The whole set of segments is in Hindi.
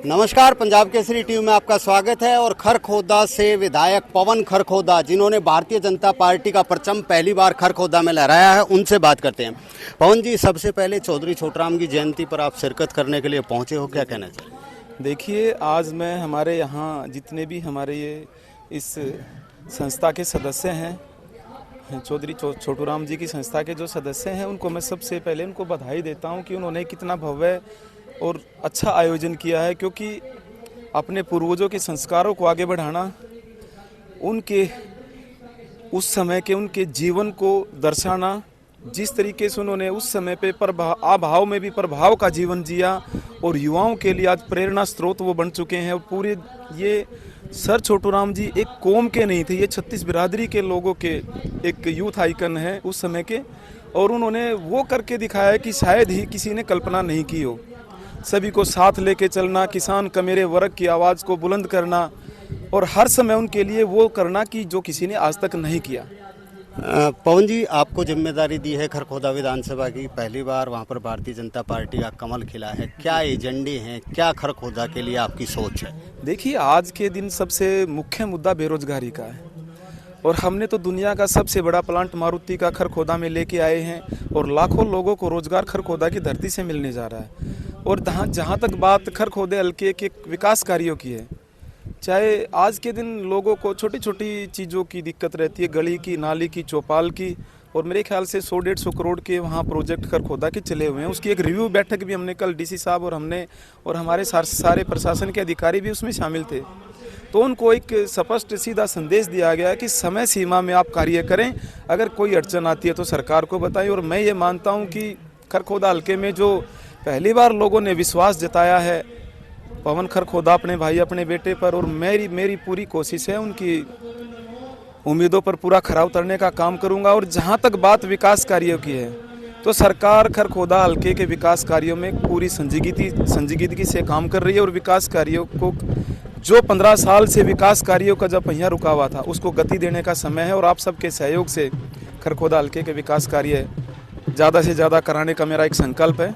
नमस्कार, पंजाब केसरी टीवी में आपका स्वागत है। और खरखोदा से विधायक पवन खरखोदा, जिन्होंने भारतीय जनता पार्टी का परचम पहली बार खरखोदा में लहराया है, उनसे बात करते हैं। पवन जी, सबसे पहले चौधरी छोटूराम की जयंती पर आप शिरकत करने के लिए पहुंचे हो, क्या कहना चाहिए? देखिए, आज मैं हमारे यहाँ जितने भी हमारे ये इस संस्था के सदस्य हैं, चौधरी छोटूराम जी की संस्था के जो सदस्य हैं, उनको मैं सबसे पहले उनको बधाई देता हूँ कि उन्होंने कितना भव्य और अच्छा आयोजन किया है। क्योंकि अपने पूर्वजों के संस्कारों को आगे बढ़ाना, उनके उस समय के उनके जीवन को दर्शाना, जिस तरीके से उन्होंने उस समय पे अभाव में भी प्रभाव का जीवन जिया और युवाओं के लिए आज प्रेरणा स्रोत वो बन चुके हैं। और पूरे ये सर छोटूराम जी एक कौम के नहीं थे, ये 36 बिरादरी के लोगों के एक यूथ आइकन है उस समय के। और उन्होंने वो करके दिखाया है कि शायद ही किसी ने कल्पना नहीं की हो। सभी को साथ लेके चलना, किसान कमेरे वर्ग की आवाज़ को बुलंद करना और हर समय उनके लिए वो करना कि जो किसी ने आज तक नहीं किया। पवन जी, आपको जिम्मेदारी दी है खरखोदा विधानसभा की, पहली बार वहां पर भारतीय जनता पार्टी का कमल खिला है। क्या एजेंडे हैं, क्या खरखोदा के लिए आपकी सोच है? देखिए, आज के दिन सबसे मुख्य मुद्दा बेरोजगारी का है और हमने तो दुनिया का सबसे बड़ा प्लांट मारुति का खरखोदा में लेके आए हैं और लाखों लोगों को रोजगार खरखोदा की धरती से मिलने जा रहा है। और जहाँ तक बात खरखोदे हल्के के विकास कार्यों की है, चाहे आज के दिन लोगों को छोटी छोटी चीज़ों की दिक्कत रहती है, गली की, नाली की, चौपाल की, और मेरे ख्याल से 100-150 करोड़ के वहाँ प्रोजेक्ट खरखोदा के चले हुए हैं। उसकी एक रिव्यू बैठक भी हमने कल डीसी साहब और हमने और हमारे सारे प्रशासन के अधिकारी भी उसमें शामिल थे। तो उनको एक स्पष्ट सीधा संदेश दिया गया कि समय सीमा में आप कार्य करें, अगर कोई अड़चन आती है तो सरकार को बताएं। और मैं ये मानता हूँ कि खरखोदा हल्के में जो पहली बार लोगों ने विश्वास जताया है पवन खरखोदा अपने भाई अपने बेटे पर, और मेरी पूरी कोशिश है उनकी उम्मीदों पर पूरा खरा उतरने का काम करूंगा। और जहां तक बात विकास कार्यों की है, तो सरकार खरखोदा हल्के के विकास कार्यों में पूरी संजीदगी से काम कर रही है। और विकास कार्यों को जो 15 साल से विकास कार्यों का जब पहिया रुका हुआ था, उसको गति देने का समय है। और आप सबके सहयोग से खरखोदा हल्के के विकास कार्य ज़्यादा से ज़्यादा कराने का मेरा एक संकल्प है।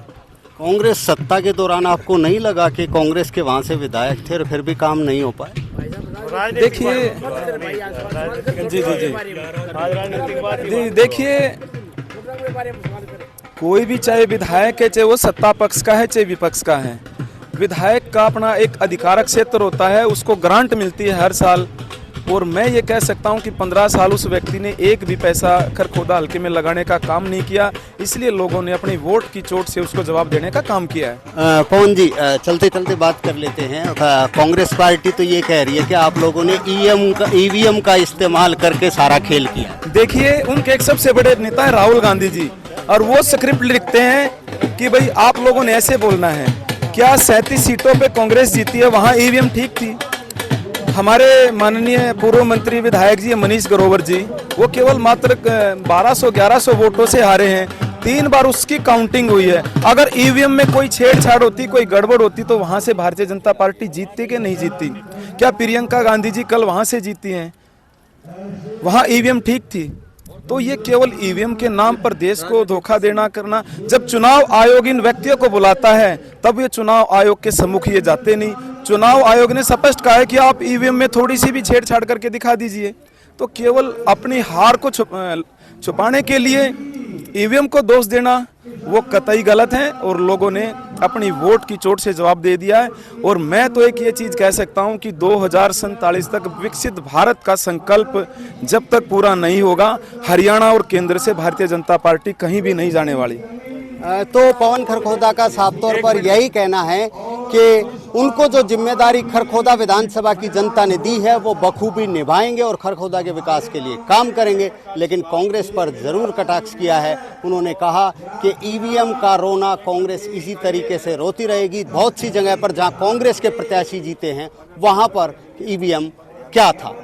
कांग्रेस सत्ता के दौरान आपको नहीं लगा कि कांग्रेस के वहां से विधायक थे और फिर भी काम नहीं हो पाए? देखिए देखिए, कोई भी चाहे विधायक है, चाहे वो सत्ता पक्ष का है चाहे विपक्ष का है, विधायक का अपना एक अधिकारक क्षेत्र होता है, उसको ग्रांट मिलती है हर साल। और मैं ये कह सकता हूँ कि 15 साल उस व्यक्ति ने एक भी पैसा खरखोदा हल्के में लगाने का काम नहीं किया, इसलिए लोगों ने अपनी वोट की चोट से उसको जवाब देने का काम किया है। पवन जी, चलते चलते बात कर लेते हैं। कांग्रेस पार्टी तो ये कह रही है कि आप लोगों ने ईवीएम का इस्तेमाल करके सारा खेल किया। देखिए, उनके एक सबसे बड़े नेता है राहुल गांधी जी, और वो स्क्रिप्ट लिखते हैं कि भाई आप लोगों ने ऐसे बोलना है। क्या 37 सीटों पे कांग्रेस जीती है, वहाँ ईवीएम ठीक थी? हमारे माननीय पूर्व मंत्री विधायक जी मनीष ग्रोवर जी, वो केवल मात्र 1200-1100 वोटों से हारे हैं। 3 बार उसकी काउंटिंग हुई है। अगर ईवीएम में कोई छेड़छाड़ होती, कोई गड़बड़ होती, तो वहां से भारतीय जनता पार्टी जीतती कि नहीं जीतती? क्या प्रियंका गांधी जी कल वहां से जीती हैं? वहां ईवीएम ठीक थी। तो ये केवल ईवीएम के नाम पर देश को धोखा देना करना। जब चुनाव आयोग इन व्यक्तियों को बुलाता है, तब ये चुनाव आयोग के सम्मुख ये जाते नहीं। चुनाव आयोग ने स्पष्ट कहा है कि आप ईवीएम में थोड़ी सी भी छेड़छाड़ करके दिखा दीजिए। तो केवल अपनी हार को छुपाने के लिए ईवीएम को दोष देना वो कतई गलत है, और लोगों ने अपनी वोट की चोट से जवाब दे दिया है। और मैं तो एक ये चीज़ कह सकता हूं कि 2047 तक विकसित भारत का संकल्प जब तक पूरा नहीं होगा, हरियाणा और केंद्र से भारतीय जनता पार्टी कहीं भी नहीं जाने वाली। तो पवन खरखोदा का साफ तौर पर यही कहना है कि उनको जो जिम्मेदारी खरखोदा विधानसभा की जनता ने दी है, वो बखूबी निभाएंगे और खरखोदा के विकास के लिए काम करेंगे। लेकिन कांग्रेस पर जरूर कटाक्ष किया है। उन्होंने कहा कि ईवीएम का रोना कांग्रेस इसी तरीके से रोती रहेगी। बहुत सी जगह पर जहां कांग्रेस के प्रत्याशी जीते हैं, वहां पर ईवीएम क्या था।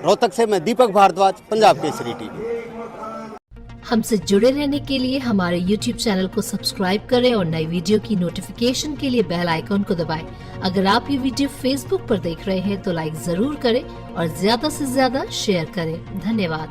रोहतक से मैं दीपक भारद्वाज, पंजाब केसरी टीवी। हमसे जुड़े रहने के लिए हमारे YouTube चैनल को सब्सक्राइब करें और नई वीडियो की नोटिफिकेशन के लिए बेल आइकॉन को दबाएं। अगर आप ये वीडियो Facebook पर देख रहे हैं तो लाइक जरूर करें और ज्यादा से ज्यादा शेयर करें। धन्यवाद।